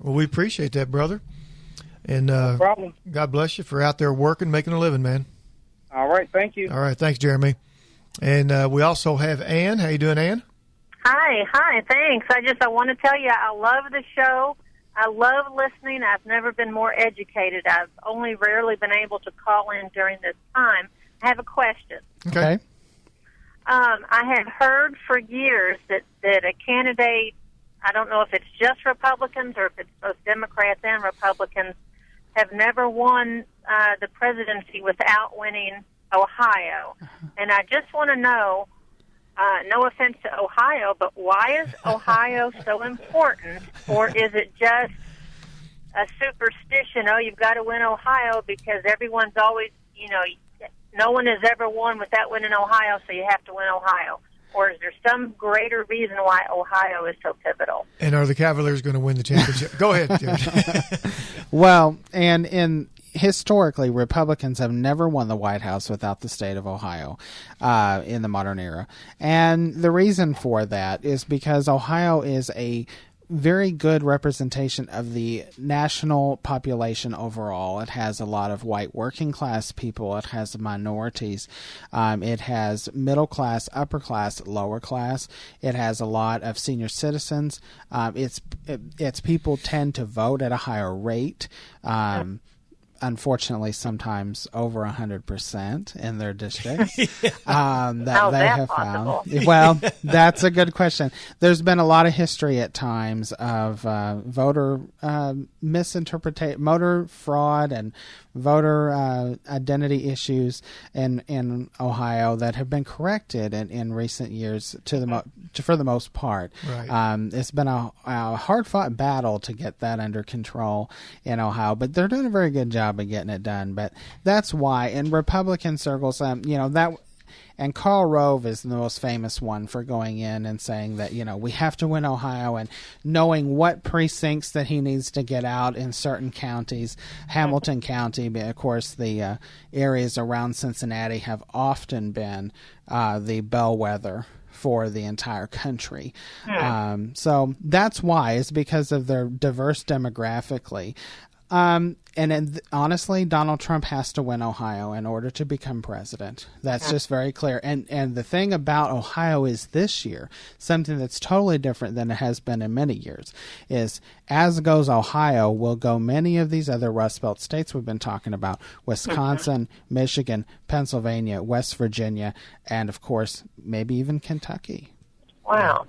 right. Well, we appreciate that, brother. And No problem. God bless you for out there working, making a living, man. All right. Thank you. All right. Thanks, Jeremy. And we also have Ann. How you doing, Ann? Hi, thanks. I want to tell you I love the show. I love listening. I've never been more educated. I've only rarely been able to call in during this time. I have a question. Okay. I have heard for years that a candidate, I don't know if it's just Republicans or if it's both Democrats and Republicans, have never won the presidency without winning Ohio. And I just want to know, no offense to Ohio, but why is Ohio so important? Or is it just a superstition? Oh, you've got to win Ohio because everyone's always, no one has ever won without winning Ohio, so you have to win Ohio. Or is there some greater reason why Ohio is so pivotal? And are the Cavaliers going to win the championship? Go ahead, Jared. Well, and historically, Republicans have never won the White House without the state of Ohio in the modern era. And the reason for that is because Ohio is a very good representation of the national population overall. It has a lot of white working class people. It has minorities. It has middle class, upper class, lower class. It has a lot of senior citizens. Its people tend to vote at a higher rate. Unfortunately, sometimes over 100% in their districts that they have possible? found. Well, that's a good question. There's been a lot of history at times of voter misinterpretation, voter fraud, and voter identity issues in Ohio that have been corrected in recent years for the most part. Right. It's been a hard-fought battle to get that under control in Ohio, but they're doing a very good job of getting it done. But that's why in Republican circles, that. And Karl Rove is the most famous one for going in and saying that, we have to win Ohio, and knowing what precincts that he needs to get out in certain counties. Hamilton County, of course, the areas around Cincinnati have often been the bellwether for the entire country. So that's why. It's because of their diverse demographically. Honestly, Donald Trump has to win Ohio in order to become president. That's just very clear. And the thing about Ohio is this year, something that's totally different than it has been in many years, is as goes Ohio, will go many of these other Rust Belt states we've been talking about, Wisconsin, Michigan, Pennsylvania, West Virginia, and, of course, maybe even Kentucky. Wow.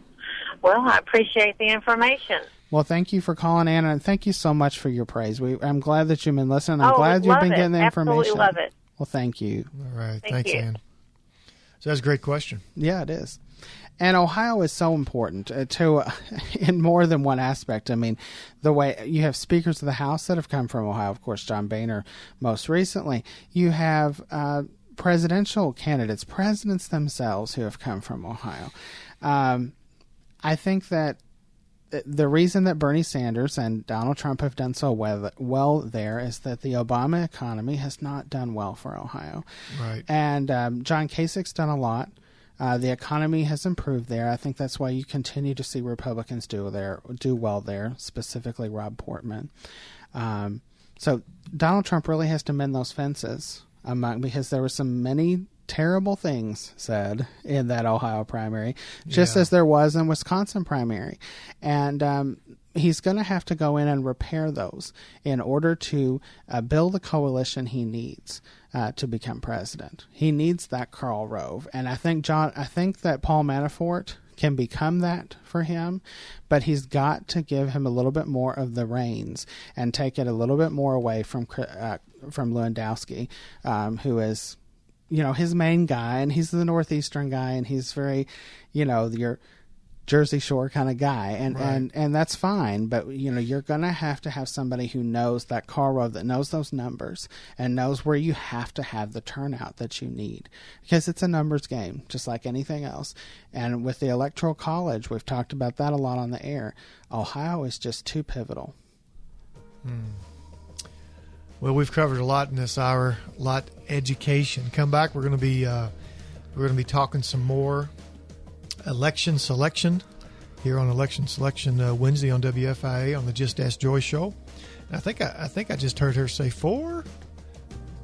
Well, I appreciate the information. Well, thank you for calling, Anna, and thank you so much for your praise. I'm glad that you've been listening. I'm glad you've been getting the information. Absolutely love it. Well, thank you. All right. Thank Thanks, you. Ann. So that's a great question. Yeah, it is. And Ohio is so important in more than one aspect. I mean, the way you have speakers of the House that have come from Ohio, of course, John Boehner most recently. You have presidential candidates, presidents themselves who have come from Ohio. I think that the reason that Bernie Sanders and Donald Trump have done so well there is that the Obama economy has not done well for Ohio. Right. And John Kasich's done a lot. The economy has improved there. I think that's why you continue to see Republicans do well there, specifically Rob Portman. So Donald Trump really has to mend those fences because there were many terrible things said in that Ohio primary, just as there was in Wisconsin primary. And he's going to have to go in and repair those in order to build the coalition he needs to become president. He needs that Karl Rove. And I think that Paul Manafort can become that for him, but he's got to give him a little bit more of the reins and take it a little bit more away from Lewandowski, who is his main guy, and he's the Northeastern guy, and he's very, your Jersey Shore kind of guy, and, right. and that's fine. But, you're going to have somebody who knows that Karl Rove, that knows those numbers and knows where you have to have the turnout that you need, because it's a numbers game, just like anything else. And with the Electoral College, we've talked about that a lot on the air. Ohio is just too pivotal. Well, we've covered a lot in this hour, a lot education. Come back, we're going to be talking some more election selection here on Election Selection Wednesday on WFIA on the Just Ask Joy show. And I think I just heard her say 4. Is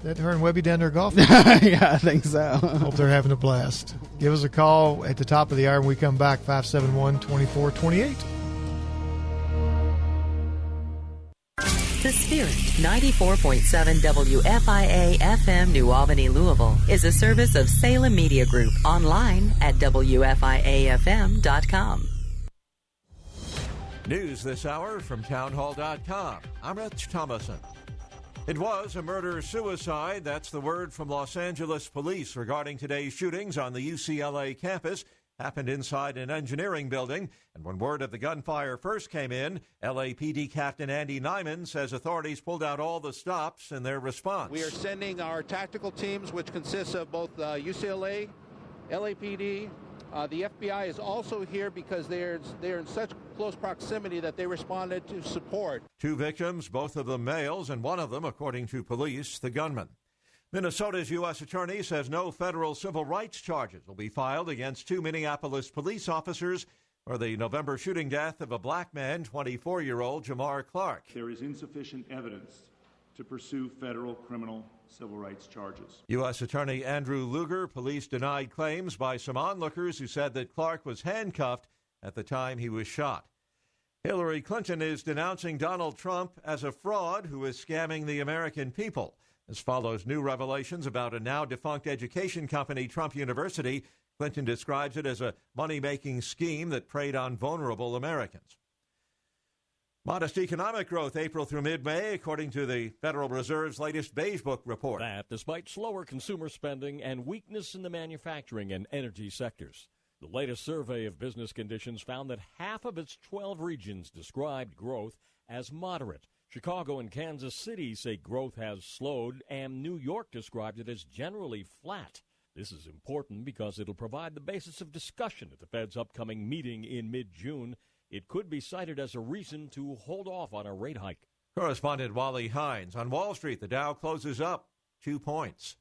that her and Webby down there golfing? Yeah, I think so. Hope they're having a blast. Give us a call at the top of the hour when we come back, 571-2428. The Spirit, 94.7 WFIA FM New Albany, Louisville, is a service of Salem Media Group. Online at WFIAFM.com. News this hour from townhall.com. I'm Rich Thomason. It was a murder-suicide. That's the word from Los Angeles police regarding today's shootings on the UCLA campus. Happened inside an engineering building, and when word of the gunfire first came in, LAPD Captain Andy Nyman says authorities pulled out all the stops in their response. We are sending our tactical teams, which consists of both UCLA, LAPD. The FBI is also here because they're in such close proximity that they responded to support. 2 victims, both of them males, and one of them, according to police, the gunman. Minnesota's U.S. attorney says no federal civil rights charges will be filed against 2 Minneapolis police officers for the November shooting death of a black man, 24-year-old Jamar Clark. There is insufficient evidence to pursue federal criminal civil rights charges. U.S. Attorney Andrew Luger, police denied claims by some onlookers who said that Clark was handcuffed at the time he was shot. Hillary Clinton is denouncing Donald Trump as a fraud who is scamming the American people. This follows new revelations about a now-defunct education company, Trump University. Clinton describes it as a money-making scheme that preyed on vulnerable Americans. Modest economic growth April through mid-May, according to the Federal Reserve's latest Beige Book report. That despite slower consumer spending and weakness in the manufacturing and energy sectors. The latest survey of business conditions found that half of its 12 regions described growth as moderate. Chicago and Kansas City say growth has slowed, and New York described it as generally flat. This is important because it'll provide the basis of discussion at the Fed's upcoming meeting in mid-June. It could be cited as a reason to hold off on a rate hike. Correspondent Wally Hines. On Wall Street, the Dow closes up 2 points.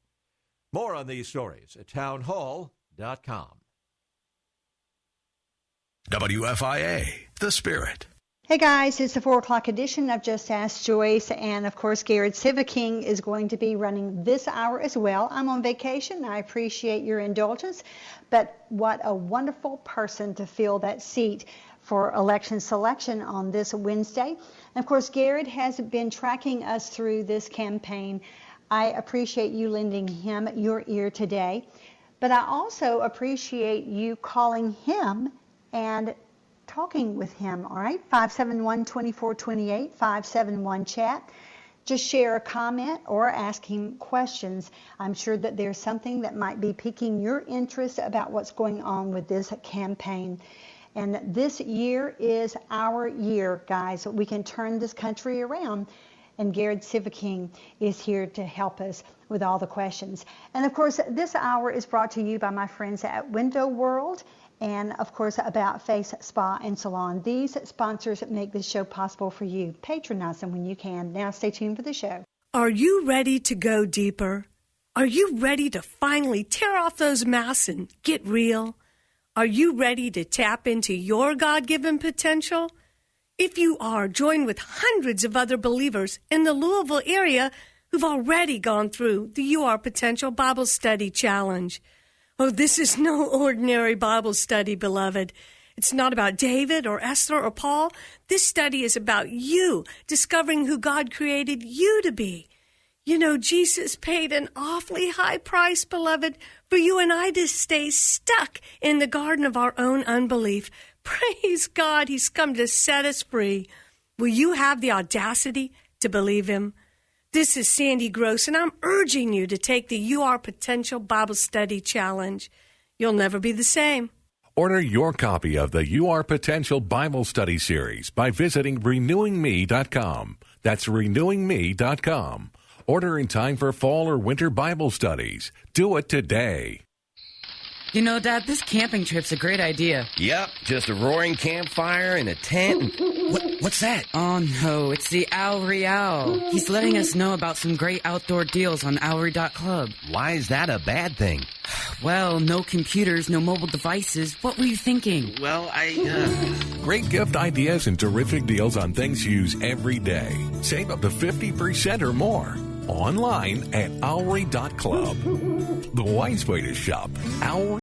More on these stories at townhall.com. WFIA, The Spirit. Hey guys, it's the 4 o'clock edition of Just Ask Joyce, and of course Garrett Sivaking is going to be running this hour as well. I'm on vacation. I appreciate your indulgence, but what a wonderful person to fill that seat for election selection on this Wednesday. And of course, Garrett has been tracking us through this campaign. I appreciate you lending him your ear today, but I also appreciate you calling him and talking with him, all right? 571-2428, 571-CHAT. Just share a comment or ask him questions. I'm sure that there's something that might be piquing your interest about what's going on with this campaign. And this year is our year, guys. We can turn this country around. And Garrett Sivaking is here to help us with all the questions. And of course, this hour is brought to you by my friends at Window World, and of course About Face Spa and Salon. These sponsors make this show possible for you. Patronize them when you can. Now stay tuned for the show. Are you ready to go deeper? Are you ready to finally tear off those masks and get real? Are you ready to tap into your God-given potential? If you are, join with hundreds of other believers in the Louisville area who've already gone through the You Are Potential Bible Study Challenge. Oh, this is no ordinary Bible study, beloved. It's not about David or Esther or Paul. This study is about you discovering who God created you to be. You know, Jesus paid an awfully high price, beloved, for you and I to stay stuck in the garden of our own unbelief. Praise God, He's come to set us free. Will you have the audacity to believe Him? This is Sandy Gross, and I'm urging you to take the You Are Potential Bible Study Challenge. You'll never be the same. Order your copy of the You Are Potential Bible Study Series by visiting renewingme.com. That's renewingme.com. Order in time for fall or winter Bible studies. Do it today. You know, Dad, this camping trip's a great idea. Yep, just a roaring campfire and a tent. What's that? Oh, no, it's the Al Real. He's letting us know about some great outdoor deals on Owry.club. Why is that a bad thing? Well, no computers, no mobile devices. What were you thinking? Well, Great gift ideas and terrific deals on things you use every day. Save up to 50% or more. Online at Owry.club. The wise way to shop. Owry.